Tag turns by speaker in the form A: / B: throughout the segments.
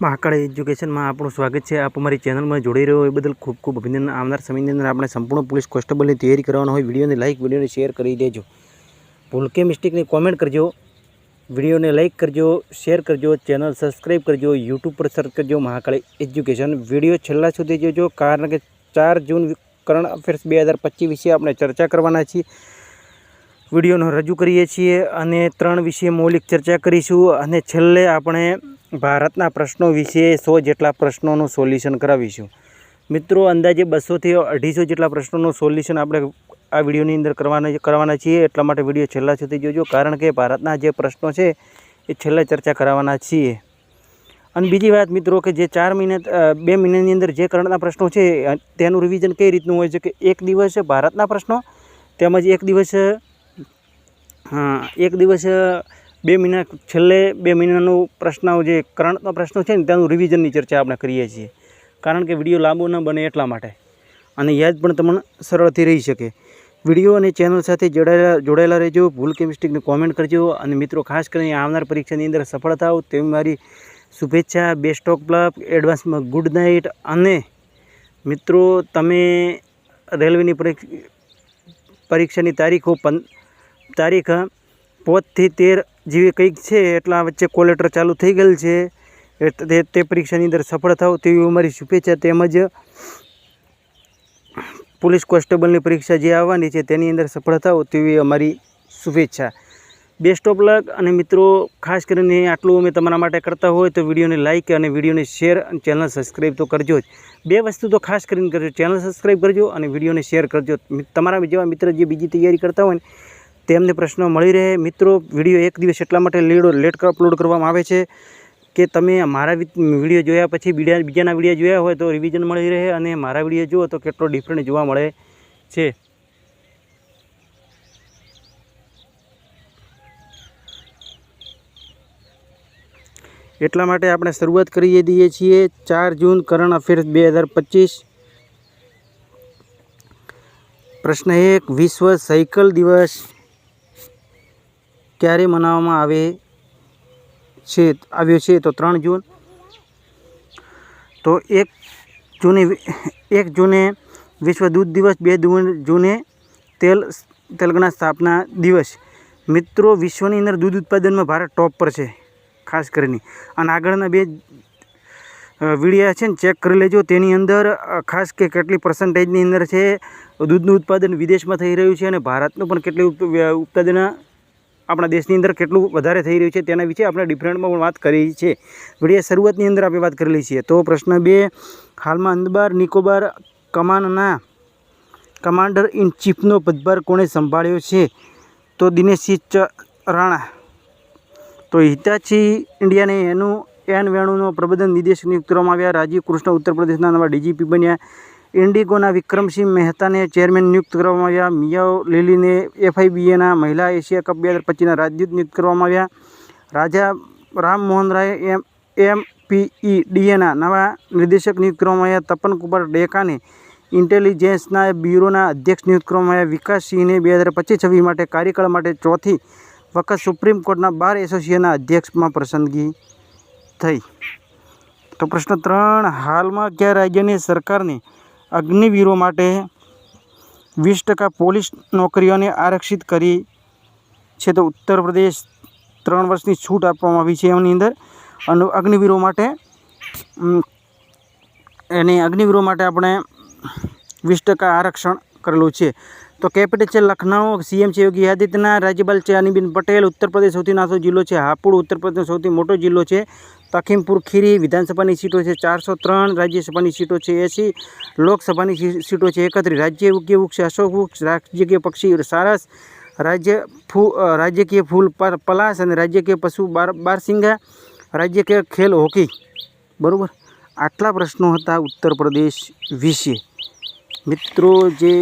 A: Mahakal education में आपनु स्वागत है। आप अमरी चेनल में जोड़ी रहो ए बदल खूब खूब अभिनंदन। आवनार समयनी अंदर आपणे संपूर्ण पुलिस कोन्स्टेबल की तैयारी करवानो होय विडियो ने लाइक विडियो ने शेर करी देजो। भूल के मिस्टेक ने कॉमेंट करजो, विडियो ने लाइक करजो, शेर करजो, चेनल सब्सक्राइब करजो, यूट्यूब पर सर्च करजो महाकाल एज्युकेशन। विडियो छेल्ला सुधी जोजो कारण के 4 जून करंट अफेर्स 2025 विषय आपणे चर्चा करवाना छीए। विडियो रजू करीए छीए अने 3 विषय मौलिक चर्चा करीशुं अने छेल्ले आपणे भारतना प्रश्नों विषे 100 जेटला प्रश्नों सोल्यूशन करावीशुं। मित्रों अंदाजे 200 થી 250 जेटला प्रश्नों सोल्यूशन आपणे आ विडियोनी अंदर करवाना छीए। एटला माटे विडियो छेल्ला सुधी जोजो कारण के भारतना जे प्रश्नों छे ए छेल्ले चर्चा करवाना छीए। अने बीजी वात मित्रों के जे 2 महीनानी अंदर जे करंटना प्रश्नों छे तेनुं रिविजन कई रीतनुं होय छे के एक दिवस भारतना प्रश्नों तेमज एक दिवस 2 महीना छेल्ले 2 महीनानो प्रश्नों जे करंटनो प्रश्नों छे तेनुं रिविजननी चर्चा आपणे करीए छीए कारण के विडियो लांबो न बने एटला माटे अने याद पण तमने सरळथी रही शके। विडियो अने चेनल साथे जोड़ायेला रहेजो। भूल के मिस्टेकने कॉमेंट करजो अने मित्रों खास करीने आवनार परीक्षानी अंदर सफल थाओ तेवी मारी शुभेच्छा। बेस्ट ऑफ लक, एडवांस में गुड नाइट। अने मित्रों तमे रेलवेनी परीक्षानी तारीख 5 થી 13 जेवी कंईक छे एटला वच्चे कॉल लेटर चालू थई गયેલ छे ते परीक्षानी अंदर सफल थाओ तेवी अमारी शुभेच्छा। तेमज पुलिस कोन्स्टेबलनी परीक्षा जे आववानी छे तेनी अंदर सफल थाओ तेवी अमारी शुभेच्छा। Best of luck. अने मित्रों खास करीने आटलुं अमे तमारा माटे करता होय तो विडियोने लाइक अने विडियोने शेर अने चेनल सब्सक्राइब तो करजो ज। 2 वस्तु तो खास करीने करजो, चेनल सब्सक्राइब करजो अने विडियोने शेर करजो। तमारा जेवा मित्र जे बीजी तैयारी करता होय तेमने प्रश्न मळी रहे। मित्रों विडियो एक दिवस एटला माटे लेट अपलोड करवामां आवे छे के तमे मारा विडियो जोया पछी बीजाना विडियो जोया होय तो रिविजन मळी रहे अने मारा विडियो जुओ तो केटलो डिफरंट जोवा मळे छे। एटला माटे आपणे शरूआत करी दीए छीए। 4 जून करंट अफेर्स 2025। प्रश्न 1 विश्व साइकल दिवस क्यारे मनाववामां આવ્યો છે तो 3 जून। तो 1 जूने विश्व दूध दिवस, 2 जूने तेलंगाना स्थापना दिवस। मित्रों विश्वनी अंदर दूध उत्पादन में भारत टॉप पर है खास करीने अने आगळना 2 वीडियो है चेक कर लेजो तेनी अंदर खास के केटली परसेंटेजनी अंदर है दूधनु उत्पादन विदेश में थई रह्युं छे अने भारतनुं पण केटली उत्पादन अपना देशनी अंदर केटलुं वधारे थई रह्युं छे तेना विषे आपणे डिफरंटमां पण वात करी छे। विडियो शरूआतनी अंदर आपणे वात करेली छे। तो प्रश्न 2 हालमां अंदमान निकोबार कमानना कमांडर इन चीफनो पदभार कोणे संभाळ्यो छे तो दिनेश सिंह राणा। तो हिताची इंडिया ने एन वेणुनो प्रबंधन निदेशक नियुक्त करवामां आव्या। राजीव कृष्ण उत्तर प्रदेशना नवा डीजीपी बन्या। इंडिगोना विक्रम सिंह मेहता ने चेरमेन नियुक्त करवामां आव्या। मियाओ लिली ने FIBA ना महिला एशिया कप 2025 राजदूत नियुक्त करवामां आव्या। राजा राम मोहन राय MPEDA ना नवा निर्देशक नियुक्त करवामां आव्या। तपन कुमार डेका ने इंटेलिजेंसना ब्यूरोना अध्यक्ष नियुक्त करवामां आव्या। विकास सिंह ने 2025-26 माटे कार्यकाल माटे 4थी वखत सुप्रीम कोर्टना बार एसोसिएशनना अध्यक्ष में पसंदगी थई। तो प्रश्न 3 हाल में क्या राज्य ने सरकार ने अग्निवीरों माटे 20% पोलीस नौकरीओं ने आरक्षित करी छे तो उत्तर प्रदेश 3 वर्षनी छूट आपवामां आवी छे एमनी अंदर अने अग्निवीरों माटे आपणे 20% आरक्षण करेलुं छे। तो कैपिटल छे लखनऊ। CM छे योगी आदित्यनाथ। राज्यपाल छे आनीबेन पटेल। उत्तर प्रदेश सौथी नानो जिल्लो छे हापुड़। उत्तर प्रदेश सौथी मोटो जिल्लो छे तखीमपुर खीरी। विधानसभानी सीटों छे 403। राज्यसभानी सीटों छे 80। लोकसभानी सीटों छे 31। राज्य वृक्ष अशोक वृक्ष। राजकीय पक्षी सारस। राजकीय फूल पलाश और राजकीय पशु बारसिंगा। राजकीय खेल हॉकी। बराबर आटला प्रश्नों हता उत्तर प्रदेश विषे। मित्रों जे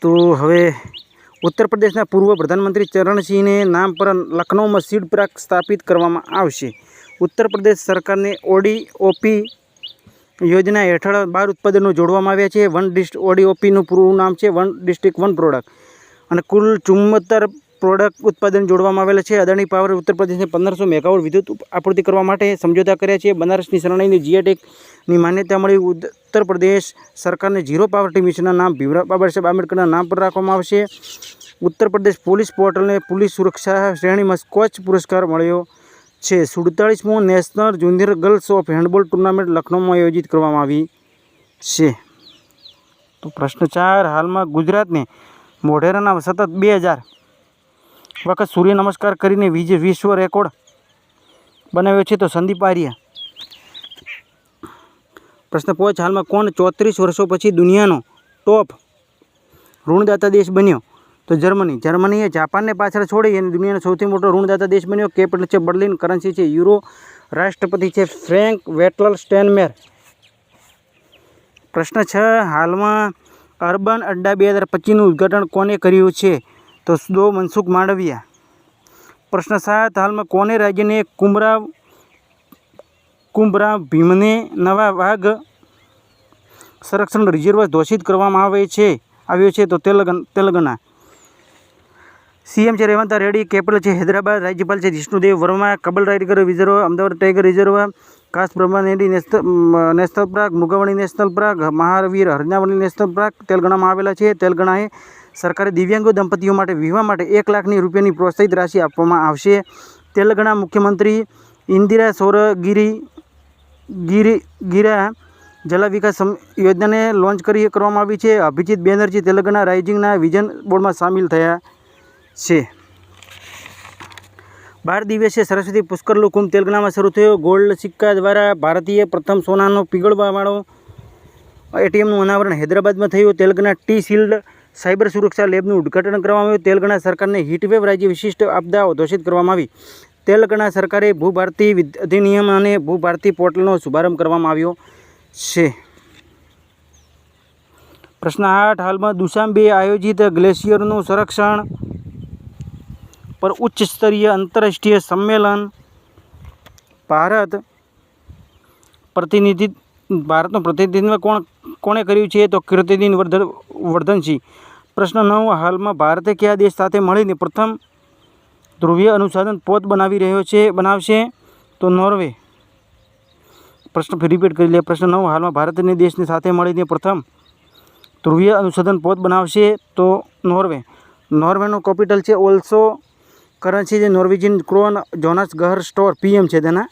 A: तो हवे उत्तर प्रदेशना पूर्व प्रधानमंत्री चरण सिंह ने नाम पर लखनऊ में सीड पार्क स्थापित करवामां आवशे। उत्तर प्रदेश सरकार ने ODOP योजना हेठळ 12 उत्पादनों जोड़वामां आव्या छे। ODOP નું પૂરું નામ છે 1 ડિસ્ટ્રિક્ટ 1 પ્રોડક્ટ અને કુલ 74 પ્રોડક્ટ ઉત્પાદન જોડવામાં આવેલા છે. અદાણી પાવર ઉત્તર પ્રદેશને 1500 મેગાવોટ વિદ્યુત આપૂર્તિ કરવા માટે સમજૂતા કર્યા છે. બનારસની શરણાઈની જીઆઈટેકની માન્યતા મળી. ઉત્તર પ્રદેશ સરકારને ઝીરો પાવર્ટી મિશનના નામ બાબા સાહેબ આંબેડકરના નામ પર રાખવામાં આવશે. ઉત્તર પ્રદેશ પોલીસ પોર્ટલને પોલીસ સુરક્ષા શ્રેણીમાં સ્કોચ પુરસ્કાર મળ્યો છે. 47મો national junior girls of handball tournament લખનૌમાં આયોજિત કરવામાં આવી છે. તો પ્રશ્ન 4, હાલમાં ગુજરાતને મોઢેરાના સતત 2000 વખત સૂર્ય નમસ્કાર કરીને વિશ્વ રેકોર્ડ બનાવ્યો છે. તો સંદીપ આર્યા. પ્રશ્ન 5, હાલમાં કોણ 34 વર્ષો પછી દુનિયાનો ટોપ ઋણદાતા દેશ બન્યો? તો જર્મની. જર્મનીએ જાપાનને પાછળ છોડી અને દુનિયાનો સૌથી મોટો ઋણદાતા દેશ બન્યો. કેપિટલ છે બર્લિન. કરન્સી છે યુરો. રાષ્ટ્રપતિ છે ફ્રેન્ક વેટલર સ્ટેનમેર. પ્રશ્ન 6, હાલમાં અર્બન અડ્ડા 2025નું ઉદ્ઘાટન કોને કર્યું છે? તો દો મનસુખ માંડવિયા. પ્રશ્ન 7, હાલમાં કોને રાજ્યને કુંભરા ભીમને નવા વાઘ સંરક્ષણ રિઝર્વ ઘોષિત કરવામાં આવ્યો છે? તો તેલંગાણા. સીએમ છે રેવંત રેડ્ડી. કેપિટલ છે હૈદરાબાદ. રાજ્યપાલ છે Jishnu Dev Varma. Kawal tiger reserve, Ahmedabad tiger reserve, Kasu Brahmananda Reddy national park, Mrugavani national park, Mahavir હરનાવણી નેશનલ પાર્ક તેલંગાણામાં આવેલા છે. તેલંગાણાએ સરકારે દિવ્યાંગો દંપતીઓ માટે વિવાહ માટે 1 લાખ રૂપિયાની પ્રોત્સાહિત રાશિ આપવામાં આવશે. તેલંગાણા મુખ્યમંત્રી ઇન્દિરા ગીરા જલા વિકાસ યોજનાને લોન્ચ કરવામાં આવી છે. અભિજીત બેનર્જી તેલંગાણા રાઇઝિંગના વિઝન બોર્ડમાં સામેલ થયા છે. 12 દિવસીય સરસ્વતી પુષ્કરનો કુંભ તેલંગાણામાં શરૂ થયો. ગોલ્ડ સિક્કા દ્વારા ભારતીય પ્રથમ સોનાનો પીગળવાવાળો એટીએમનું અનાવરણ હૈદરાબાદમાં થયું. તેલંગાણા ટી શિલ્ડ સાયબર સુરક્ષા લેબનું ઉદ્ઘાટન કરવામાં આવ્યું. તેલંગાણા સરકારને હીટવેવ રાજ્ય વિશિષ્ટ આપદા ઘોષિત કરવામાં આવી. તેલંગાણા સરકારે ભૂભારતી અધિનિયમ અને ભૂભારતી પોર્ટલનો શુભારંભ કરવામાં આવ્યો છે. પ્રશ્ન 8, હાલમાં દુશાંબે આયોજિત ગ્લેશિયરનું સંરક્ષણ પર ઉચ્ચ સ્તરીય આંતરરાષ્ટ્રીય સંમેલન ભારતનું પ્રતિનિધિત્વ કોણે કર્યું છે? તો કીર્તિદીન વર્ધનસિંહ. પ્રશ્ન 9, હાલમાં ભારતે કયા દેશ સાથે મળીને પ્રથમ ધ્રુવીય અનુસંધાન પોત બનાવશે? તો નોર્વે. પ્રશ્ન રિપીટ કરી લે. પ્રશ્ન 9, હાલમાં ભારતને દેશની સાથે મળીને પ્રથમ ધ્રુવીય અનુસંધાન પોત બનાવશે? તો નોર્વે. નોર્વેનું કેપિટલ છે ઓલ્સો. કરન્સી છે Norwegian krone. Jonas Gahr Store PM છે તેના.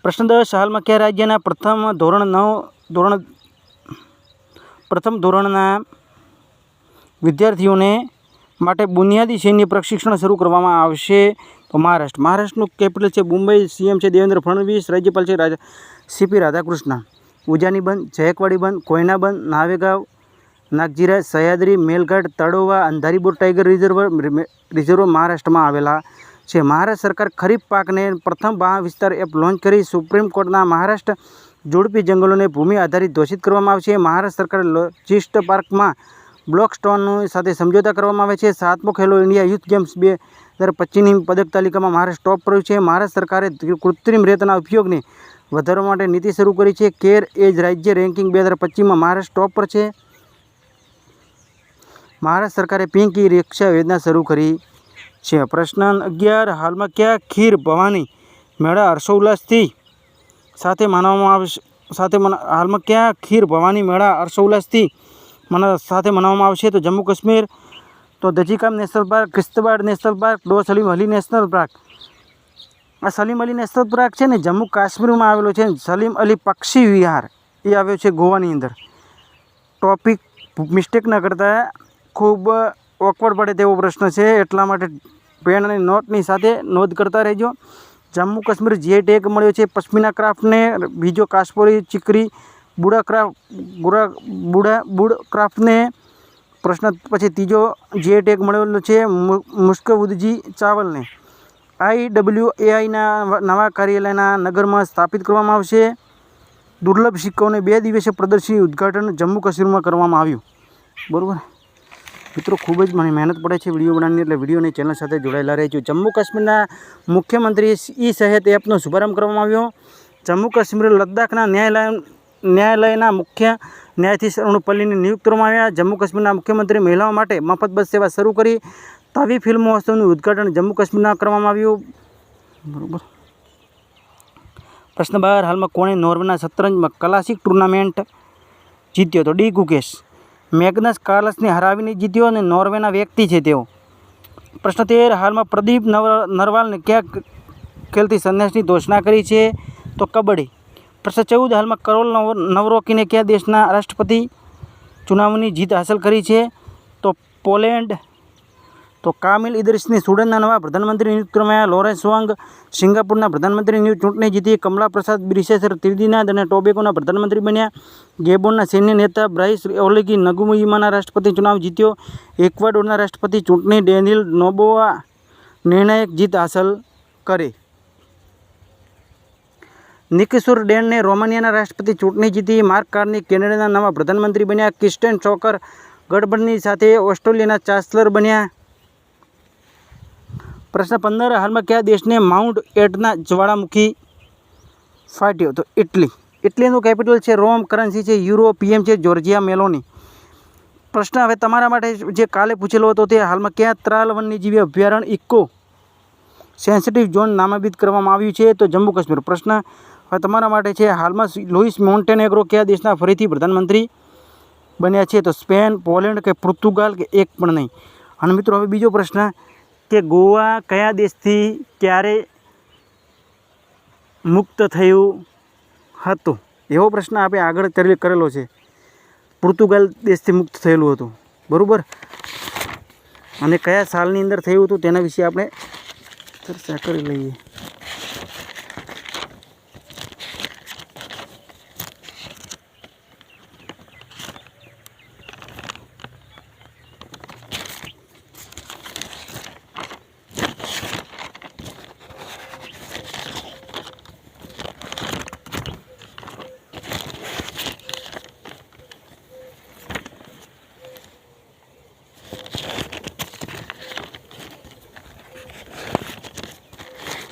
A: પ્રશ્ન 10, હાલમાં કયા રાજ્યના પ્રથમ ધોરણના વિદ્યાર્થીઓને માટે બુનિયાદી સૈન્ય પ્રશિક્ષણ શરૂ કરવામાં આવશે? તો મહારાષ્ટ્ર. મહારાષ્ટ્રનું કેપિટલ છે મુંબઈ. સીએમ છે દેવેન્દ્ર ફડણવીસ. રાજ્યપાલ છે સીપી રાધાકૃષ્ણ. ઉજાની બંધ, જયકવાડી બંધ, કોયના બંધ, નાવેગાંવ, નાગજીરા, સહ્યાદ્રી, મેલઘાટ, તળોવા, અંધારીપુર ટાઈગર રિઝર્વ મહારાષ્ટ્રમાં આવેલા છે. મહારાષ્ટ્ર સરકાર ખરીફ પાકને પ્રથમ વિસ્તાર એપ લોન્ચ કરી. સુપ્રીમ કોર્ટના મહારાષ્ટ્ર ઝોડપી જંગલોને ભૂમિ આધારિત ઘોષિત કરવામાં આવશે. મહારાષ્ટ્ર સરકાર લોજિસ્ટ પાર્કમાં બ્લોકસ્ટોન સાથે સમજૂતા કરવામાં આવે છે. 7મો ખેલો ઇન્ડિયા યુથ ગેમ્સ 2025ની પદક તાલિકામાં મહારાષ્ટ્ર ટોપ પર છે. મહારાષ્ટ્ર સરકારે કૃત્રિમ રેતના ઉપયોગને વધારવા માટે નીતિ શરૂ કરી છે. કેર એજ રાજ્ય રેન્કિંગ 2025માં મહારાષ્ટ્ર ટોપ પર છે. મહારાષ્ટ્ર સરકારે પિંક ઈ રિક્ષા યોજના શરૂ કરી છે. પ્રશ્ન 11, હાલમાં કયા ખીર ભવાની મેળા હર્ષોલ્લાસથી સાથે હાલમાં કયા ખીર ભવાની મેળા હર્ષોલ્લાસથી સાથે મનાવવામાં આવશે? તો જમ્મુ કાશ્મીર. તો Dachigam national park, Kishtwar national park, દો સલીમ અલી નેશનલ પાર્ક. આ સલીમ અલી નેશનલ પાર્ક છે ને જમ્મુ કાશ્મીરમાં આવેલો છે. સલીમ અલી પક્ષી વિહાર એ આવ્યો છે ગોવાની અંદર. ટોપિક મિસ્ટેક ન કરતા, ખૂબ ઓકવર્ડ પડે તેવો પ્રશ્ન છે, એટલા માટે પેન અને નોટની સાથે નોંધ કરતા રહેજો. જમ્મુ કાશ્મીર જીઆઈ ટેગ મળ્યો છે પશ્મિના ક્રાફ્ટને. બીજો કાશ્મીરી ચીકરી બુડ ક્રાફ્ટને. પ્રશ્ન પછી ત્રીજો જીઆઈ ટેગ મળેલો છે મુસ્કવુદજી ચાવલને. IWAIના નવા કાર્યાલયના નગરમાં સ્થાપિત કરવામાં આવશે. દુર્લભ સિક્કાઓને 2 દિવસીય પ્રદર્શની ઉદ્ઘાટન જમ્મુ કાશ્મીરમાં કરવામાં આવ્યું. બરાબર મિત્રો, ખૂબ જ મને મહેનત પડે છે વિડીયો બનાવવાની, એટલે વિડીયોની ચેનલ સાથે જોડાયેલા રહેજો. જમ્મુ કાશ્મીરના મુખ્યમંત્રી ઈ સેહત એપનો શુભારંભ કરવામાં આવ્યો. જમ્મુ કાશ્મીર લદ્દાખના ન્યાયાલયના મુખ્ય ન્યાયાધીશ અરુણપલ્લીને નિયુક્ત કરવામાં આવ્યા. જમ્મુ કાશ્મીરના મુખ્યમંત્રી મહિલાઓ માટે મફત બસ સેવા શરૂ કરી. તાવી ફિલ્મ મહોત્સવનું ઉદ્ઘાટન જમ્મુ કાશ્મીરમાં કરવામાં આવ્યું. બરાબર. પ્રશ્ન 12. હાલમાં કોણે નોર્વેના શતરંજમાં ક્લાસિક ટુર્નામેન્ટ જીત્યો? તો ડી ગુકેશ. મેગ્નસ કાર્લસને હરાવીને જીત્યો અને નોર્વેના વ્યક્તિ છે તેઓ. પ્રશ્ન 13. હાલમાં પ્રદીપ નરવાલને કયા ખેલથી સંન્યાસની ઘોષણા કરી છે? તો કબડ્ડી. પ્રશ્ન 14. હાલમાં કરોલ નવરોકીને કયા દેશના રાષ્ટ્રપતિ ચુનાવની જીત હાંસલ કરી છે? તો પોલેન્ડ. તો કામિલ ઇદરીસને સ્વીડનના નવા પ્રધાનમંત્રી નિયુક્ત કરવામાં આવ્યા. લોરેન્સ વાંગ સિંગાપુરના પ્રધાનમંત્રી ચૂંટણી જીતી. કમલા પ્રસાદ બ્રિસેસર ત્રિનિદાદ અને ટોબેગોના પ્રધાનમંત્રી બન્યા. ગેબોનના સૈન્ય નેતા બ્રાઇસ ઓલિગી નગુમુઇમાના રાષ્ટ્રપતિ ચુનાવ જીત્યો. ઇક્વાડોરના રાષ્ટ્રપતિ ચૂંટણી ડેનિયલ નોબોઆ નિર્ણાયક જીત હાંસલ કરી. નિકીસુર ડેનને રોમાનિયાના રાષ્ટ્રપતિ ચૂંટણી જીતી. માર્ક કાર્ની કેનેડાના નવા પ્રધાનમંત્રી બન્યા. ક્રિસ્ટેન ચોકર ગઠબંધનની સાથે ઓસ્ટ્રેલિયાના ચાન્સલર બન્યા. પ્રશ્ન 15. હાલમાં કયા દેશને માઉન્ટ એટના જ્વાળામુખી ફાટ્યો? તો ઇટલી. ઇટલીનું કેપિટલ છે રોમ. કરન્સી છે યુરો. પીએમ છે જોર્જિયા મેલોની. પ્રશ્ન હવે તમારા માટે જે કાલે પૂછેલો હતો તે હાલમાં કયા ત્રાલ વન્યજીવી અભયારણ્ય ઇકો સેન્સિટિવ ઝોન નામાંકિત કરવામાં આવ્યું છે? તો જમ્મુ કાશ્મીર. પ્રશ્ન હવે તમારા માટે છે હાલમાં લુઇસ મોન્ટેનેગ્રો કયા દેશના ફરીથી પ્રધાનમંત્રી બન્યા છે? તો સ્પેન, પોલેન્ડ કે પોર્તુગાલ કે એક પણ નહીં. અને મિત્રો હવે બીજો પ્રશ્ન કે ગોવા કયા દેશથી ક્યારે મુક્ત થયું હતું? એવો પ્રશ્ન આપણે આગળ કરેલો છે. પોર્તુગાલ દેશથી મુક્ત થયેલું હતું. બરાબર. અને કયા સાલની અંદર થયું હતું તેના વિશે આપણે ચર્ચા કરી લઈએ.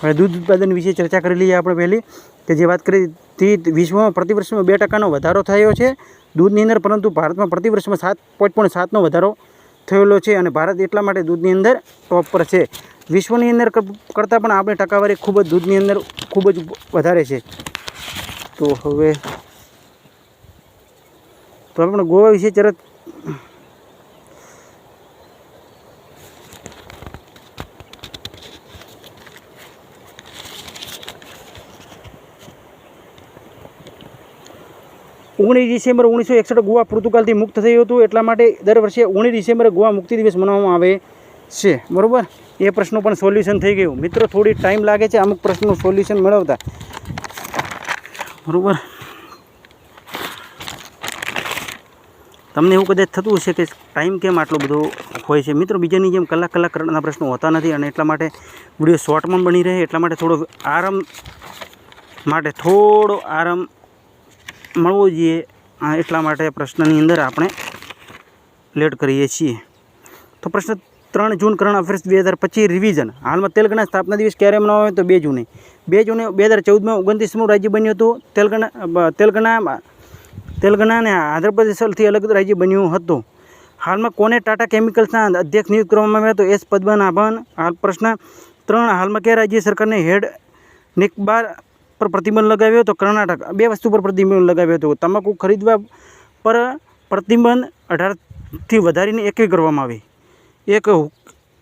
A: હવે દૂધ ઉત્પાદન વિશે ચર્ચા કરી લઈએ આપણે પહેલી, કે જે વાત કરી હતી વિશ્વમાં પ્રતિવર્ષમાં 2% વધારો થયો છે દૂધની અંદર, પરંતુ ભારતમાં પ્રતિવર્ષમાં 7.7નો વધારો થયેલો છે. અને ભારત એટલા માટે દૂધની અંદર ટોપ પર છે. વિશ્વની અંદર કરતાં પણ આપણી ટકાવારી ખૂબ જ દૂધની અંદર ખૂબ જ વધારે છે. તો હવે આપણે ગોવા વિશે ચર્ચા 19 ડિસેમ્બર 1961 ગોવા પોર્તુગાલથી મુક્ત થયું હતું. એટલા માટે દર વર્ષે 19 ડિસેમ્બરે ગોવા મુક્તિ દિવસ મનાવવામાં આવે છે. બરાબર. એ પ્રશ્નો પણ સોલ્યુશન થઈ ગયું. મિત્રો થોડી ટાઈમ લાગે છે અમુક પ્રશ્નનું સોલ્યુશન મેળવતા. બરાબર. તમને એવું કદાચ થતું હશે કે ટાઈમ કેમ આટલો બધો હોય છે. મિત્રો બીજાની જેમ કલાકના પ્રશ્નો હોતા નથી, અને એટલા માટે વિડીયો શોર્ટમાં બની રહે એટલા માટે થોડો આરામ મળવો જોઈએ. એટલા માટે પ્રશ્નની અંદર આપણે લેટ કરીએ છીએ. તો પ્રશ્ન 3 જૂન કરંટ અફેર્સ 2025 રિવિઝન. હાલમાં તેલંગાણા સ્થાપના દિવસ ક્યારે મનાવવામાં આવે? તો 2 જૂને. 2 જૂને 2014માં 29મું રાજ્ય બન્યું હતું. તેલંગાણા અને આંધ્રપ્રદેશથી અલગ રાજ્ય બન્યું હતું. હાલમાં કોને ટાટા કેમિકલ્સના અધ્યક્ષ નિયુક્ત કરવામાં આવ્યા? તો એસ પદ્મનાભન. પ્રશ્ન 3 હાલમાં કયા રાજ્ય સરકારને હેડ નિકોબાર પર પ્રતિબંધ લગાવ્યો? તો કર્ણાટક. 2 વસ્તુ પર પ્રતિબંધ લગાવ્યો હતો. તમાકુ ખરીદવા પર પ્રતિબંધ 18થી વધારીને 21 કરવામાં આવી. એક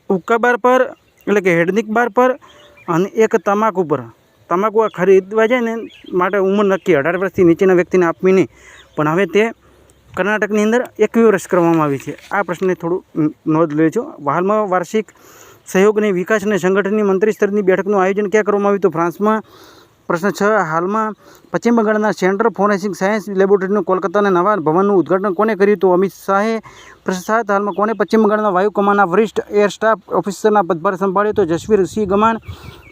A: હુક્કા બાર પર એટલે કે હેડનિક બાર પર, અને એક તમાકુ પર. તમાકુ આ ખરીદવા જાય ને માટે ઉંમર નક્કી 18 વર્ષથી નીચેના વ્યક્તિને આપવી નહીં, પણ હવે તે કર્ણાટકની અંદર 21 વર્ષ કરવામાં આવી છે. આ પ્રશ્ને થોડું નોંધ લેજો. હાલમાં વાર્ષિક સહયોગ અને વિકાસ અને સંગઠનની મંત્રી સ્તરની બેઠકનું આયોજન ક્યાં કરવામાં આવ્યું? તો ફ્રાન્સમાં. પ્રશ્ન 6 હાલમાં પશ્ચિમ બંગાળના સેન્ટર ફોરેન્સિક સાયન્સ લેબોરેટરીનું કોલકાતાના નવા ભવનનું ઉદ્ઘાટન કોને કર્યું? તો અમિત શાહે. પ્રશ્ન 7 હાલમાં કોને પશ્ચિમ બંગાળના વાયુ કમાનના વરિષ્ઠ એર સ્ટાફ ઓફિસરના પદભાર સંભાળ્યો? તો જસવીર સિંહ ગમાન.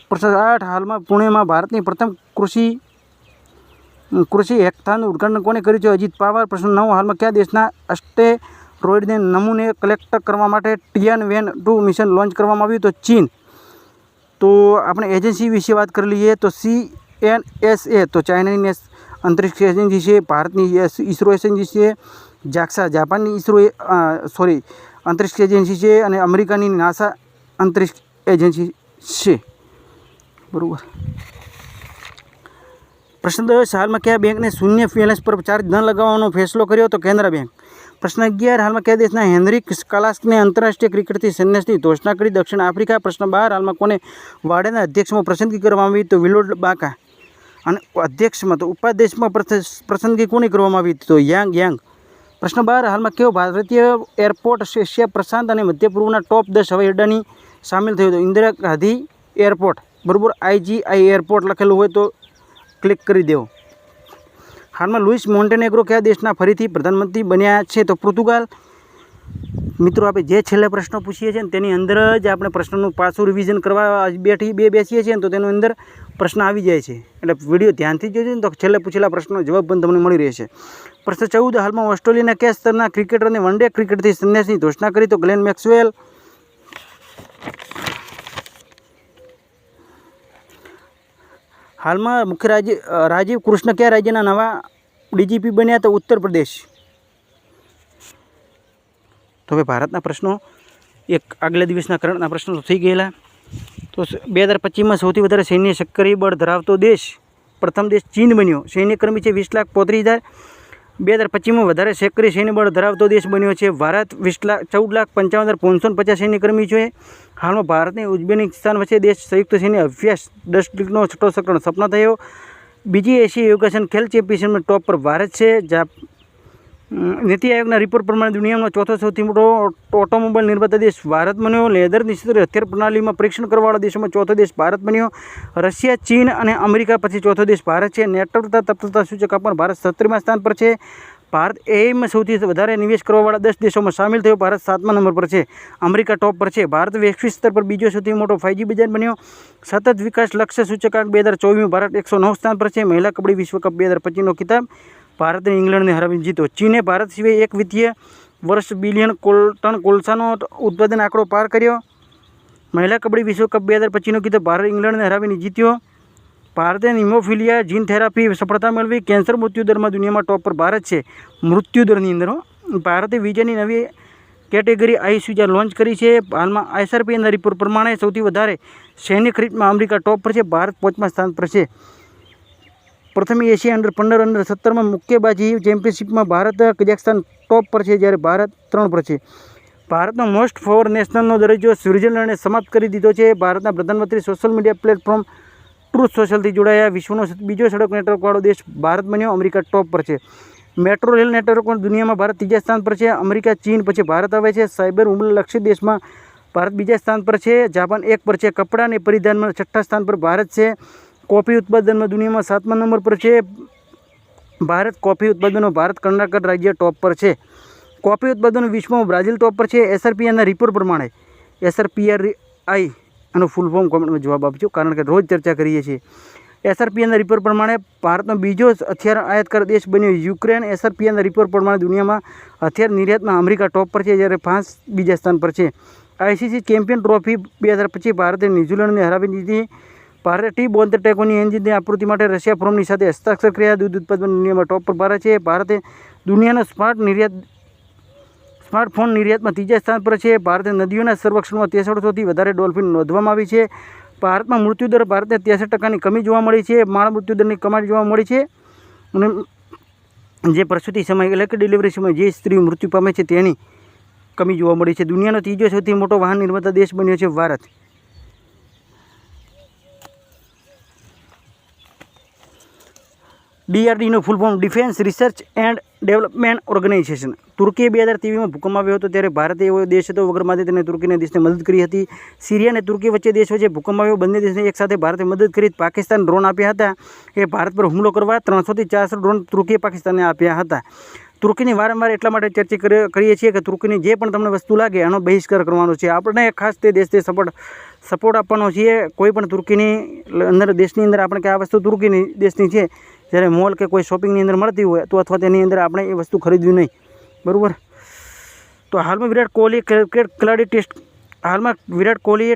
A: પ્રશ્ન 8 હાલમાં પુણેમાં ભારતની પ્રથમ કૃષિ હેકાથોનનું ઉદ્ઘાટન કોને કર્યું છે? અજીત પવાર. પ્રશ્ન 9 હાલમાં કયા દેશના એસ્ટેરોઇડને નમૂને કલેક્ટ કરવા માટે ટિયાનવેન-2 મિશન લોન્ચ કરવામાં આવ્યું? તો ચીન. તો આપણે એજન્સી વિશે વાત કરી લઈએ તો CNSA તો ચાઇનાની અંતરિક્ષ એજન્સી છે ભારતની ઈસરો એજન્સી છે, જાક્સા જાપાનની અંતરિક્ષ એજન્સી છે, અને અમેરિકાની નાસા અંતરિક્ષ એજન્સી છે. બરાબર. પ્રશ્ન 10, હાલમાં કયા બેંકને શૂન્ય બેલેન્સ પર ચાર્જ ન લગાવવાનો ફેસલો કર્યો? તો કેનરા બેંક. પ્રશ્ન 11, હાલમાં કયા દેશના હેનરિક ક્લાર્કને આંતરરાષ્ટ્રીય ક્રિકેટથી સંન્યાસની ઘોષણા કરી? દક્ષિણ આફ્રિકા. પ્રશ્ન 12, હાલમાં કોને વાડાના અધ્યક્ષમાં પસંદગી કરવામાં આવી? તો વિલોડ બાકા. અને અધ્યક્ષમાં તો ઉપાધ્યક્ષમાં પસંદગી કોની કરવામાં આવી? તો યાંગ. પ્રશ્ન 12, હાલમાં કયો ભારતીય એરપોર્ટ એશિયા પ્રશાંત અને મધ્ય પૂર્વના ટોપ 10 હવાઈ અડ્ડાની સામેલ થયો? તો ઇન્દિરા ગાંધી એરપોર્ટ. બરાબર. IGI એરપોર્ટ લખેલું હોય તો ક્લિક કરી દેવો. હાલમાં લુઇસ મોન્ટેનેગ્રો કયા દેશના ફરીથી પ્રધાનમંત્રી બન્યા છે? તો પોર્ટુગાલ. મિત્રો, આપણે જે છેલ્લા પ્રશ્નો પૂછીએ છીએ ને તેની અંદર જ આપણે પ્રશ્નનું પાછું રિવિઝન કરવા બેસીએ છીએ ને તો તેની અંદર પ્રશ્ન આવી જાય છે. એટલે વિડીયો ધ્યાનથી જોજો ને તો છેલ્લે પૂછેલા પ્રશ્નનો જવાબ પણ તમને મળી રહેશે. પ્રશ્ન 14, હાલમાં ઓસ્ટ્રેલિયાના કયા સ્તરના ક્રિકેટરને વન ડે ક્રિકેટથી સંન્યાસની ઘોષણા કરી? તો ગ્લેન મેક્સવેલ. હાલમાં મુખ્ય રાજીવ કૃષ્ણ કયા રાજ્યના નવા DGP બન્યા? તો ઉત્તર પ્રદેશ. તો હવે ભારતના પ્રશ્નો આગલા દિવસના કરંટના પ્રશ્નો થઈ ગયેલા. તો 2025માં સૌથી વધારે સૈન્ય સક્રિય બળ ધરાવતો દેશ, પ્રથમ દેશ ચીન બન્યો. સૈન્ય કર્મી છે 20,35,000. 2025માં વધારે સક્રિય સૈન્ય બળ ધરાવતો દેશ બન્યો છે ભારત. 14,55,550 સૈન્ય કર્મી છે. હાલમાં ભારતની ઉઝબેકિસ્તાન વચ્ચે દેશ સંયુક્ત સૈન્ય અભ્યાસ 10નો છઠ્ઠો સફળ સપના થયો. બીજી એશિયા યોગાસન ખેલ ચેમ્પિયનશિપમાં ટોપ પર ભારત છે. નીતિ આયોગના રિપોર્ટ પ્રમાણે દુનિયાનો ચોથો સૌથી મોટો ઓટોમોબાઈલ નિર્માતા દેશ ભારત બન્યો. લેધર નિશ્ચિત હથિયાર પ્રણાલીમાં પરીક્ષણ કરવાવાળા દેશોમાં ચોથો દેશ ભારત બન્યો. રશિયા, ચીન અને અમેરિકા પછી ચોથો દેશ ભારત છે. નેટવર્ક તત્પરતા સૂચક પણ ભારત 17મા સ્થાન પર છે. ભારત એમાં સૌથી વધારે નિવેશ કરવાવાળા 10 દેશોમાં સામેલ થયો. ભારત 7મા નંબર પર છે. અમેરિકા ટોપ પર છે. ભારત વૈશ્વિક સ્તર પર બીજો સૌથી મોટો 5G બજાર બન્યો. સતત વિકાસ લક્ષ્ય સૂચકાંક 2024માં ભારત 109 સ્થાન પર છે. મહિલા કબડ્ડી વિશ્વકપ 2025નો ખિતાબ ભારતે ઇંગ્લેન્ડને હરાવીને જીતો. ચીને ભારત સિવાય એક વિત્તીય વર્ષ બિલિયન ટન કોલસાનો ઉત્પાદન આંકડો પાર કર્યો. મહિલા કબડ્ડી વિશ્વકપ 2025નો ખિતાબ ભારત ઇંગ્લેન્ડને હરાવીને જીત્યો. ભારતે હિમોફિલિયા જીન થેરાપી સફળતા મેળવી. કેન્સર મૃત્યુદરમાં દુનિયામાં ટોપ પર ભારત છે. મૃત્યુદરની અંદર ભારતે વિઝાની નવી કેટેગરી ICU લોન્ચ કરી છે. હાલમાં SRPના રિપોર્ટ પ્રમાણે સૌથી વધારે સૈન્ય ખરીદમાં અમેરિકા ટોપ પર છે. ભારત 5મા સ્થાન પર છે. પ્રથમ એશિયા અંડર 15 અંડર 17માં મુક્કેબાજી ચેમ્પિયનશિપમાં ભારત કઝાકસ્તાન ટોપ પર છે, જ્યારે ભારત 3 પર છે. ભારતનો મોસ્ટ ફોર નેશનલનો દરજ્જો સ્વિટ્ઝરલેન્ડે સમાપ્ત કરી દીધો છે. ભારતના પ્રધાનમંત્રી સોશિયલ મીડિયા પ્લેટફોર્મ ટ્રુથ સોશિયલથી જોડાયા. વિશ્વનો બીજો સડક નેટવર્કવાળો દેશ ભારત બન્યો. અમેરિકા ટોપ પર છે. મેટ્રો રેલ નેટવર્ક દુનિયામાં ભારત 3જા સ્થાન પર છે. અમેરિકા, ચીન પછી ભારત આવે છે. સાયબર હુમલા લક્ષિત દેશમાં ભારત 2જા સ્થાન પર છે. જાપાન 1 પર છે. કપડાં અને પરિધાનમાં 6ઠ્ઠા સ્થાન પર ભારત છે. કોફી ઉત્પાદનમાં દુનિયામાં 7મા નંબર પર છે ભારત. કોફી ઉત્પાદનો ભારત કર્ણાટક રાજ્ય ટોપ પર છે. કોફી ઉત્પાદનો વિશ્વમાં બ્રાઝિલ ટોપ પર છે. SRPના રિપોર્ટ પ્રમાણે SRPI આનો ફૂલ ફોર્મ કોમેન્ટમાં જવાબ આપજો, કારણ કે રોજ ચર્ચા કરીએ છીએ. SRPના રિપોર્ટ પ્રમાણે ભારતનો બીજો હથિયાર આયાતકાર દેશ બન્યો યુક્રેન. SRPના રિપોર્ટ પ્રમાણે દુનિયામાં હથિયાર નિર્યાતમાં અમેરિકા ટોપ પર છે, જ્યારે ફ્રાન્સ 2જા સ્થાન પર છે. ICC ચેમ્પિયન ટ્રોફી 2025 ભારતે ન્યૂઝીલેન્ડને હરાવી દીધી. ભારતે T-72 ટેકોની એન્જિનની આપૂર્તિ માટે રશિયા ફોર્મની સાથે હસ્તાક્ષર કર્યા. દૂધ ઉત્પાદન દુનિયામાં ટોપ પર ભારત છે. ભારતે દુનિયાના સ્માર્ટફોન નિર્યાતમાં 3જા સ્થાન પર છે. ભારતે નદીઓના સંરક્ષણમાં 63થી વધારે ડોલ્ફિન નોંધવામાં આવી છે. ભારતમાં મૃત્યુદર ભારતને 63%ની કમી જોવા મળી છે. માળ મૃત્યુદરની કમી જોવા મળી છે. અને જે પ્રસૂતિ સમય એટલે કે ડિલિવરી સમયે જે સ્ત્રીઓ મૃત્યુ પામે છે તેની કમી જોવા મળી છે. દુનિયાનો ત્રીજો સૌથી મોટો વાહન નિર્માતા દેશ બન્યો છે ભારત. DRDOનો full form defence research and development organisation. તુર્કીએ 2023માં ભૂકંપ આવ્યો હતો ત્યારે ભારતે એવો દેશ હતો વગરમાંથી તેને તુર્કીના દેશને મદદ કરી હતી. સિરિયા અને તુર્કી વચ્ચે દેશ વચ્ચે ભૂકંપ આવ્યો. બંને દેશને એકસાથે ભારતે મદદ કરી. પાકિસ્તાન ડ્રોન આપ્યા હતા એ ભારત પર હુમલો કરવા. 300થી 400 ડ્રોન તુર્કીએ પાકિસ્તાનને આપ્યા હતા. તુર્કીની વારંવાર એટલા માટે ચર્ચા કરીએ છીએ કે તુર્કીની જે પણ તમને વસ્તુ લાગે એનો બહિષ્કાર કરવાનો છે. આપણે ખાસ તે દેશને સપોર્ટ આપવાનો છે. કોઈ પણ તુર્કીની અંદર દેશની અંદર આપણે કે આ વસ્તુ તુર્કીની દેશની છે, જ્યારે મોલ કે કોઈ શોપિંગની અંદર મળતી હોય તો અથવા તેની અંદર આપણે એ વસ્તુ ખરીદવી નહીં. બરાબર. તો હાલમાં વિરાટ કોહલી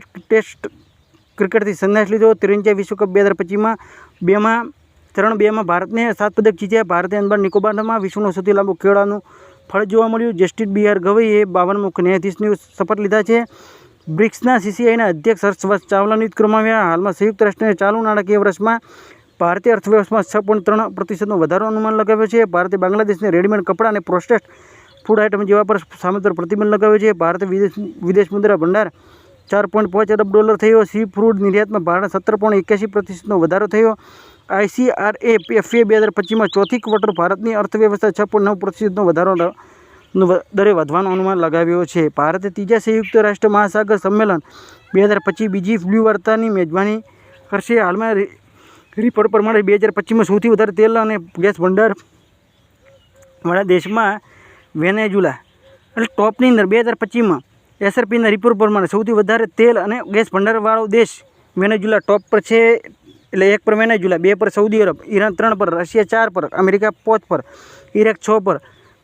A: ક્રિકેટથી સંન્યાસ લીધો. 53 વિશ્વકપ 2025માં 2માં ચરણ 2માં ભારતને 7 પદક જીત્યા. ભારતે અંદમાન નિકોબારમાં વિશ્વનું સૌથી લાંબુ કેળાનું ફળ જોવા મળ્યું. જસ્ટિસ BR ગવઈએ 52 મુખ્ય ન્યાયાધીશની શપથ લીધા છે. બ્રિક્સના CCIના અધ્યક્ષ હર્ષ ચાવલા નિયુક્ત કરવામાં આવ્યા. હાલમાં સંયુક્ત રાષ્ટ્રને ચાલુ નાણાકીય વર્ષમાં ભારતીય અર્થવ્યવસ્થામાં 6.3% વધારો અનુમાન લગાવ્યો છે. ભારતે બાંગ્લાદેશને રેડીમેડ કપડાં અને પ્રોસેસ્ડ ફૂડ આઇટમ જેવા પર સામે પર પ્રતિબંધ લગાવ્યો છે. ભારતે વિદેશ મુદ્રા ભંડાર $4.5 અરબ થયો. સી ફૂડ નિર્યાતમાં ભારત 17.81% વધારો થયો. ICRA FA 2025માં ચોથી ક્વાર્ટર ભારતની અર્થવ્યવસ્થા 6.9% વધારો દરે વધવાનો અનુમાન લગાવ્યો છે. ભારતે ત્રીજા સંયુક્ત રાષ્ટ્ર મહાસાગર સંમેલન 2025 બીજી બ્લુ વાર્તાની મેજબાની કરશે. હાલમાં રિપોર્ટ પ્રમાણે 2025માં સૌથી વધારે તેલ અને ગેસ ભંડારવાળા દેશમાં વેનેઝુલા એટલે ટોપની અંદર 2025માં SRPના રિપોર્ટ પ્રમાણે સૌથી વધારે તેલ અને ગેસ ભંડારવાળો દેશ વેનેઝુલા ટોપ પર છે. એટલે 1 પર વેનેઝુલા, 2 પર સઉદી અરબ, ઈરાન 3 પર, રશિયા 4 પર, અમેરિકા 5 પર, ઇરાક 6 પર,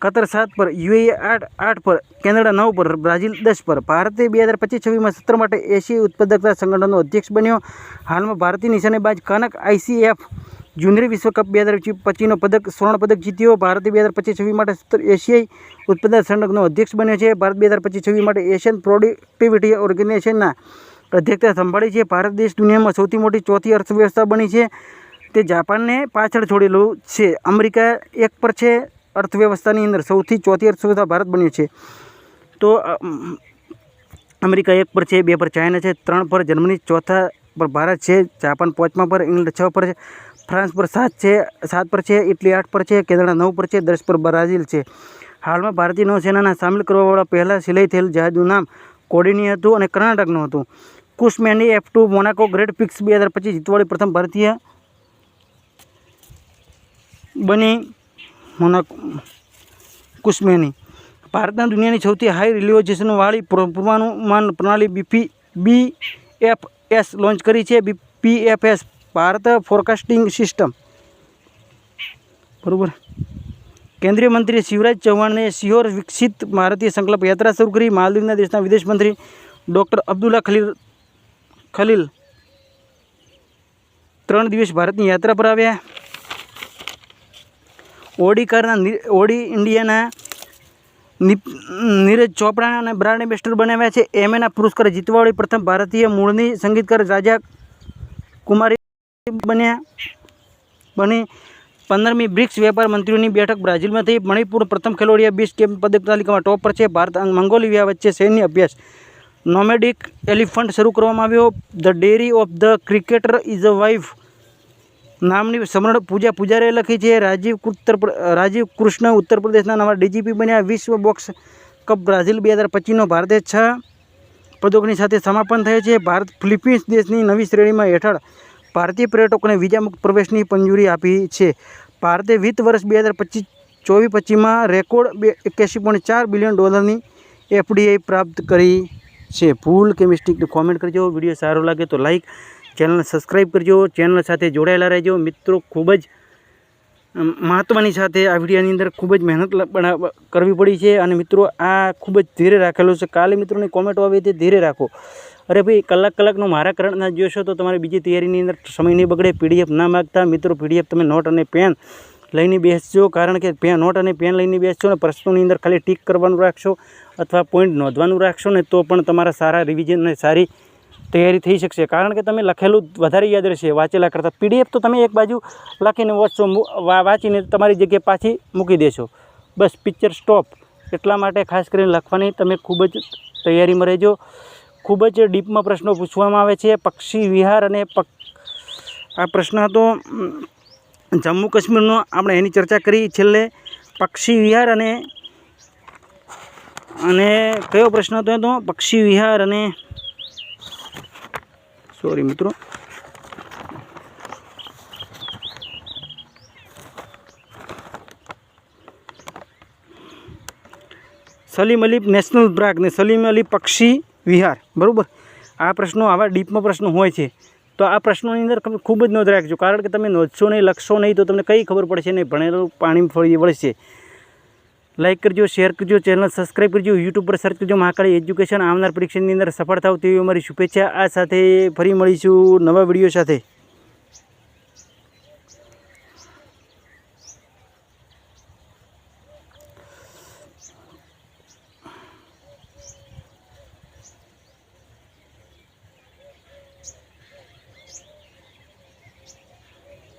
A: કતર 7 પર, UAE 8 પર, કેનેડા 9 પર, બ્રાઝિલ 10 પર. ભારતે 2025-26માં સત્ર માટે એશિયાઈ ઉત્પાદકતા સંગઠનનો અધ્યક્ષ બન્યો. હાલમાં ભારતીય નિશાનેબાજ કનક ICF જુનિયર વિશ્વકપ 2025નો સ્વર્ણ પદક જીત્યો. ભારતે 2025-26 માટે એશિયાઈ ઉત્પાદક સંગઠનનો અધ્યક્ષ બન્યો છે. ભારત 2025-26 માટે એશિયન પ્રોડક્ટિવિટી ઓર્ગેનાઇઝેશનના અધ્યક્ષતા સંભાળી છે. ભારત દેશ દુનિયામાં સૌથી મોટી ચોથી અર્થવ્યવસ્થા બની છે. તે જાપાનને પાછળ છોડેલું છે. અમેરિકા 1 પર છે. અર્થવ્યવસ્થાની અંદર સૌથી ચોથી અર્થવ્યવસ્થા ભારત બન્યું છે. તો અમેરિકા 1 પર છે, 2 પર ચાઇના છે, 3 પર જર્મની, 4થા પર ભારત છે, જાપાન 5મા પર, ઇંગ્લેન્ડ 6 પર છે, ફ્રાન્સ પર 7 પર છે, ઇટલી 8 પર છે, કેનેડા 9 પર છે, 10 પર બ્રાઝિલ છે. હાલમાં ભારતીય નૌસેનાના સામેલ કરવાવાળા પહેલાં સિલાઈ થયેલ જહાજનું નામ કોડિની હતું અને કર્ણાટકનું હતું. કુશમેની F2 મોનાકો ગ્રેટ પ્રિક્સ 2025 જીતવાળી પ્રથમ ભારતીય બની. કુશમેની ભારતના દુનિયાની સૌથી હાઈ રિઝોલ્યુશનવાળી પૂર્વાનુમાન પ્રણાલી BFS લોન્ચ કરી છે. BFS ભારત ફોરકાસ્ટિંગ સિસ્ટમ, બરાબર. કેન્દ્રીય મંત્રી શિવરાજ ચૌહાણે સિહોર વિકસિત ભારતીય સંકલ્પ યાત્રા શરૂ કરી. માલદીવના દેશના વિદેશ મંત્રી ડૉક્ટર અબ્દુલ્લા ખલીલ 3 દિવસ ભારતની યાત્રા પર આવ્યા. ઓડી ઇન્ડિયાના નીરજ ચોપડાના બ્રાન્ડ એમ્બેસેડર બનાવ્યા છે. એમએના પુરસ્કાર જીતવાવાળી પ્રથમ ભારતીય મૂળની સંગીતકાર રાજા કુમારી બની. 15મી બ્રિક્સ વેપાર મંત્રીઓની બેઠક બ્રાઝિલમાં થઈ. મણિપુર પ્રથમ ખેલોડિયા 20 ગેમ પદક તાલિકામાં ટોપ પર છે. ભારત મંગોલિયા વચ્ચે સૈન્ય અભ્યાસ નોમેડિક એલિફન્ટ શરૂ કરવામાં આવ્યો. The dairy of the cricketer is a wife નામની સમરણ પૂજા પૂજારે લખી છે. રાજીવ કૃષ્ણ ઉત્તર પ્રદેશના નવા DGP બન્યા. વિશ્વ બોક્સ કપ બ્રાઝિલ 2025નો ભારતે 6 પદકોની સાથે સમાપન થયો છે. ભારત ફિલિપિન્સ દેશની નવી શ્રેણીમાં હેઠળ ભારતીય પર્યટકોને વિઝા મુક્ત પ્રવેશની મંજૂરી આપી છે. ભારતે વિત્ત વર્ષ 2024-25માં રેકોર્ડ $81.4 બિલિયન FDI પ્રાપ્ત કરી છે. ભૂલ કે મિસ્ટેકને કોમેન્ટ કરજો. વિડીયો સારો લાગે તો લાઈક, ચેનલને સબસ્ક્રાઈબ કરજો. ચેનલ સાથે જોડાયેલા રહેજો મિત્રો. ખૂબ જ મહત્ત્વની સાથે આ વિડીયોની અંદર ખૂબ જ મહેનત કરવી પડી છે અને મિત્રો આ ખૂબ જ ધીરે રાખેલું છે. કાલે મિત્રોની કોમેન્ટો આવે તે ધીરે રાખો. અરે ભાઈ કલાકનું મારા કરંટના જોશો તો તમારી બીજી તૈયારીની અંદર સમય નહીં બગડે. PDF ના માગતા મિત્રો, PDF તમે નોટ અને પેન લઈને બેસજો. કારણ કે નોટ અને પેન લઈને બેસજો ને પ્રશ્નોની અંદર ખાલી ટીક કરવાનું રાખશો અથવા પોઈન્ટ નોંધવાનું રાખશો ને તો પણ તમારા સારા રિવિઝન અને સારી તૈયારી થઈ શકશે. કારણ કે તમે લખેલું વધારે યાદ રહેશે વાંચેલા કરતાં. PDF તો તમે એક બાજુ લખીને વાંચશો, વાંચીને તમારી જગ્યાએ પાછી મૂકી દેશો. બસ પિક્ચર સ્ટોપ. એટલા માટે ખાસ કરીને લખવાની તમે ખૂબ જ તૈયારીમાં રહેજો. ખૂબ જ ડીપમાં પ્રશ્નો પૂછવામાં આવે છે. પક્ષી વિહાર અને આ પ્રશ્ન હતો જમ્મુ કાશ્મીરનો. આપણે એની ચર્ચા કરી છેલ્લે. પક્ષી વિહાર અને કયો પ્રશ્ન હતો તો પક્ષી વિહાર અને સોરી મિત્રો સલીમ અલી નેશનલ પાર્ક ને સલીમ અલી પક્ષી વિહાર, બરાબર. આ પ્રશ્નો આવા ડીપમાં પ્રશ્નો હોય છે તો આ પ્રશ્નોની અંદર ખૂબ જ નોંધ રાખજો. કારણ કે તમે નોંધશો નહીં, લખશો નહીં તો તમને કંઈ ખબર પડશે નહીં. ભણેલું પાણી ફળી વળશે. લાઈક કરજો, શેર કરજો, ચેનલ સબસ્ક્રાઈબ કરજો, યુટ્યુબ પર સર્ચ કરજો મહાકાળી એજ્યુકેશન. આવનાર પરીક્ષાની અંદર સફળ થાવ તેવી અમારી શુભેચ્છા. આ સાથે ફરી મળીશું નવા વિડીયો સાથે.